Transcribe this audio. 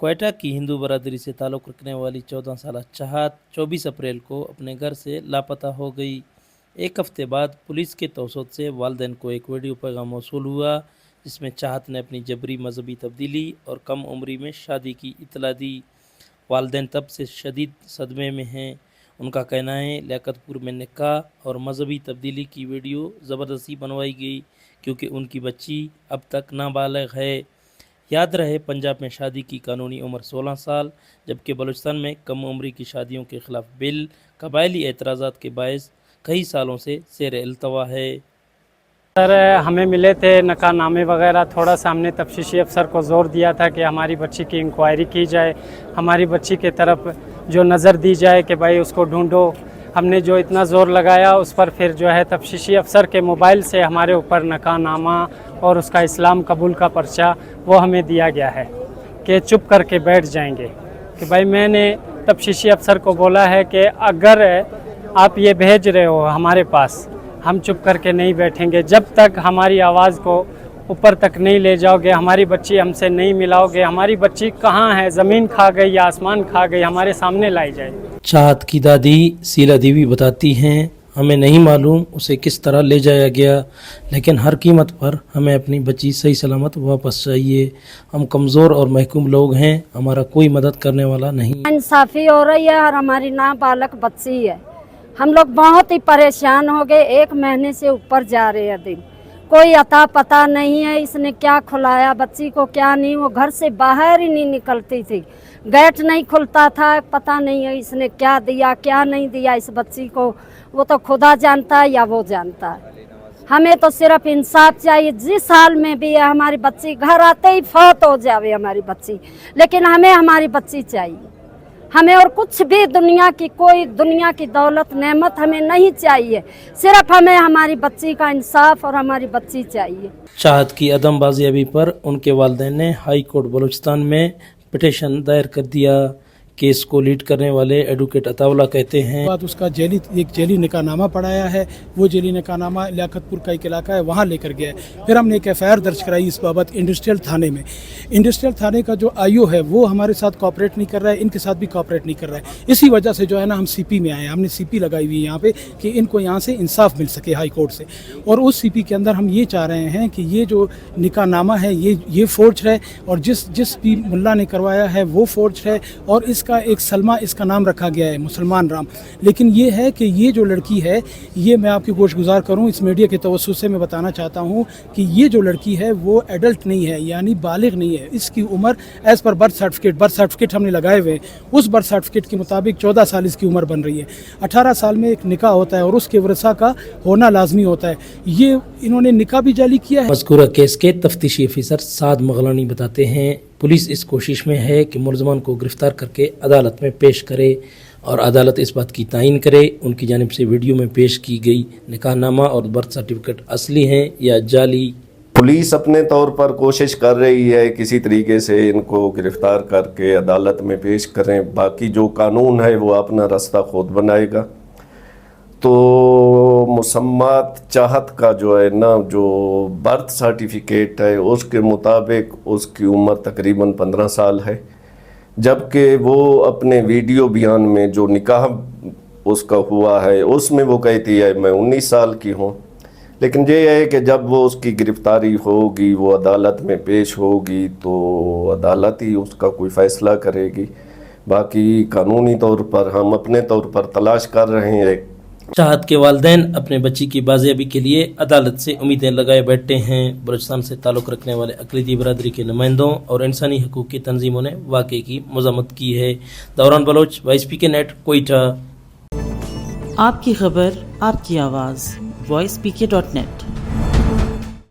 क्वेटा की हिंदू बरादरी से ताल्लुक़ रखने वाली 14 साल चाहत 24 अप्रैल को अपने घर से लापता हो गई। एक हफ्ते बाद पुलिस के तवसत से वालिदैन को एक वीडियो पैगाम मौसूल हुआ जिसमें चाहत ने अपनी जबरी मजहबी तब्दीली और कम उम्री में शादी की इतला दी। वालिदैन तब से शदीद सदमे में हैं। उनका कहना है लियाकतपुर में निकाह और मजहबी तब्दीली की वीडियो ज़बरदस्ती बनवाई गई क्योंकि उनकी बच्ची अब तक नाबालिग है। याद रहे पंजाब में शादी की कानूनी उम्र 16 साल जबकि बलूचिस्तान में कम उम्री की शादियों के खिलाफ बिल कबायली एतराज़ात के बायस कई सालों से ज़ेर अल्तवा है। सर हमें मिले थे नकाहनामे वगैरह, थोड़ा सा हमने तफ्तीशी अफसर को ज़ोर दिया था कि हमारी बच्ची की इंक्वायरी की जाए, हमारी बच्ची के तरफ जो नज़र दी जाए कि भाई उसको ढूंढो। हमने जो इतना ज़ोर लगाया उस पर फिर जो है तफ्तीशी अफसर के मोबाइल से हमारे ऊपर नकाहनामा और उसका इस्लाम कबूल का पर्चा वो हमें दिया गया है कि चुप करके बैठ जाएंगे। कि भाई मैंने तफ्तीशी अफसर को बोला है कि अगर आप ये भेज रहे हो हमारे पास, हम चुप करके नहीं बैठेंगे जब तक हमारी आवाज़ को ऊपर तक नहीं ले जाओगे, हमारी बच्ची हमसे नहीं मिलाओगे। हमारी बच्ची कहाँ है, ज़मीन खा गई या आसमान खा गई, हमारे सामने लाई जाए। चाहत की दादी सीला देवी बताती हैं हमें नहीं मालूम उसे किस तरह ले जाया गया, लेकिन हर कीमत पर हमें अपनी बच्ची सही सलामत वापस चाहिए। हम कमज़ोर और महकूम लोग हैं, हमारा कोई मदद करने वाला नहीं। इंसाफी हो रही है और हमारी नाबालिग बच्ची है। हम लोग बहुत ही परेशान हो गए, 1 महीने से ऊपर जा रहे हैं दिन, कोई अता पता नहीं है इसने क्या खुलाया बच्ची को क्या नहीं। वो घर से बाहर ही नहीं निकलती थी, गेट नहीं खुलता था, पता नहीं है इसने क्या दिया क्या नहीं दिया इस बच्ची को, वो तो खुदा जानता है या वो जानता है। हमें तो सिर्फ इंसाफ चाहिए। जिस हाल में भी है हमारी बच्ची, घर आते ही फौत हो जावे हमारी बच्ची, लेकिन हमें हमारी बच्ची चाहिए। हमें और कुछ भी दुनिया की कोई दुनिया की दौलत नेमत हमें नहीं चाहिए, सिर्फ हमें हमारी बच्ची का इंसाफ और हमारी बच्ची चाहिए। चाहत की अदम बाजियाबी पर उनके वालिदैन ने हाई कोर्ट बलूचिस्तान में पिटीशन दायर कर दिया। केस को लीड करने वाले एडवोकेट अताउल्ला कहते हैं बाद उसका एक जेली निकाहनामा पढ़ाया है। वो जेली निकाहनामा लियाकतपुर का एक इलाका है वहाँ लेकर गया है। फिर हमने एक FIR दर्ज कराई इस बाबत इंडस्ट्रियल थाने में। इंडस्ट्रियल थाने का जो IO है वो हमारे साथ कोऑपरेट नहीं कर रहा है, इनके साथ भी कोऑपरेट नहीं कर रहा है। इसी वजह से जो है ना हम CP में आए, हमने CP लगाई हुई है यहाँ पे कि इनको यहाँ से इंसाफ मिल सके हाई कोर्ट से। और उस CP के अंदर हम ये चाह रहे हैं कि ये जो निकाहनामा है ये फोर्ज है और जिस भी मुल्ला ने करवाया है वो फोर्ज है। और इसका एक सलमा इसका नाम रखा गया है, मुसलमान राम। लेकिन ये है कि ये जो लड़की है, ये मैं आपकी गोशगुजार करूं इस मीडिया के तवज्जुह से मैं बताना चाहता हूं कि ये जो लड़की है वो एडल्ट नहीं है, यानी बालिग नहीं है। इसकी उम्र एज पर बर्थ सर्टिफिकेट हमने लगाए हुए, उस बर्थ सर्टिफिकेट के मुताबिक 14 साल इसकी उम्र बन रही है। 18 साल में एक निकाह होता है और उसके वरसा का होना लाजमी होता है। ये इन्होंने निकाह भी जाली किया है। मज़कूरा केस के तफ्तीशी अफसर साद मगलानी बताते हैं पुलिस इस कोशिश में है कि मुलज़मान को गिरफ्तार करके अदालत में पेश करे और अदालत इस बात की तायीन करे उनकी जानिब से वीडियो में पेश की गई निकाहनामा और बर्थ सर्टिफिकेट असली हैं या जाली। पुलिस अपने तौर पर कोशिश कर रही है किसी तरीके से इनको गिरफ्तार करके अदालत में पेश करें। बाकी जो कानून है वो अपना रास्ता खुद बनाएगा। तो मुसम्मात चाहत का जो है ना, जो बर्थ सर्टिफिकेट है उसके मुताबिक उसकी उम्र तकरीबन 15 साल है, जबकि वो अपने वीडियो बयान में जो निकाह उसका हुआ है उसमें वो कहती है मैं 19 साल की हूँ। लेकिन ये है कि जब वो उसकी गिरफ्तारी होगी, वो अदालत में पेश होगी तो अदालत ही उसका कोई फ़ैसला करेगी। बाकी कानूनी तौर पर हम अपने तौर पर तलाश कर रहे हैं। चाहत के वालिदैन अपने बच्ची की बाजियाबी के लिए अदालत से उम्मीदें लगाए बैठे हैं। बलूचिस्तान से ताल्लुक़ रखने वाले अक़लीदी बरादरी के नुमाइंदों और इंसानी हकूक़ की तंजीमों ने वाक़े की मज़म्मत की है। दौरान बलोच YSPK नेट कोयटा। आपकी खबर आपकी आवाज़ voicepk.net।